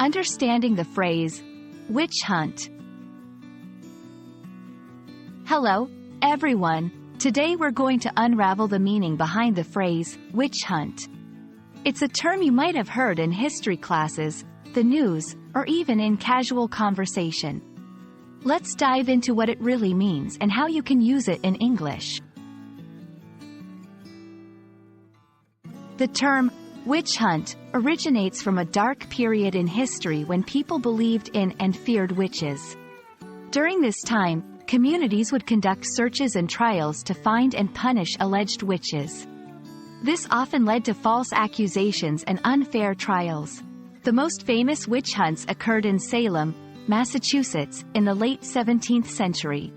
Understanding the phrase, witch hunt. Hello, everyone. Today we're going to unravel the meaning behind the phrase, witch hunt. It's a term you might have heard in history classes, the news, or even in casual conversation. Let's dive into what it really means and how you can use it in English. The term, witch hunt, originates from a dark period in history when people believed in and feared witches. During this time, communities would conduct searches and trials to find and punish alleged witches. This often led to false accusations and unfair trials. The most famous witch hunts occurred in Salem, Massachusetts, in the late 17th century.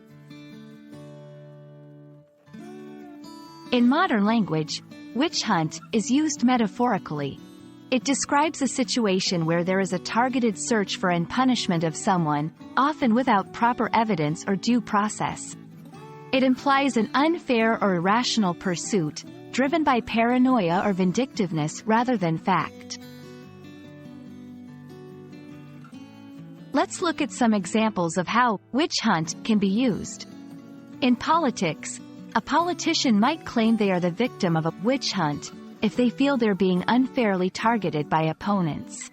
In modern language, witch hunt is used metaphorically. It describes a situation where there is a targeted search for and punishment of someone, often without proper evidence or due process. It implies an unfair or irrational pursuit, driven by paranoia or vindictiveness rather than fact. Let's look at some examples of how witch hunt can be used. In politics, a politician might claim they are the victim of a witch hunt if they feel they're being unfairly targeted by opponents.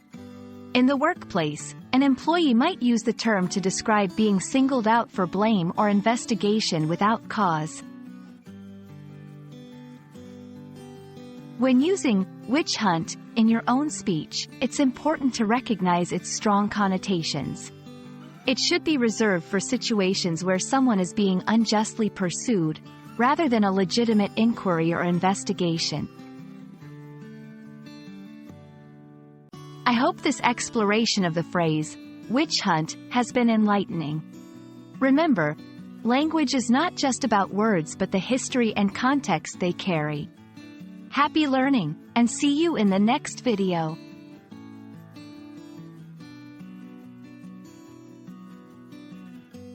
In the workplace, an employee might use the term to describe being singled out for blame or investigation without cause. When using witch hunt in your own speech, it's important to recognize its strong connotations. It should be reserved for situations where someone is being unjustly pursued, rather than a legitimate inquiry or investigation. I hope this exploration of the phrase, witch hunt, has been enlightening. Remember, language is not just about words but the history and context they carry. Happy learning, and see you in the next video.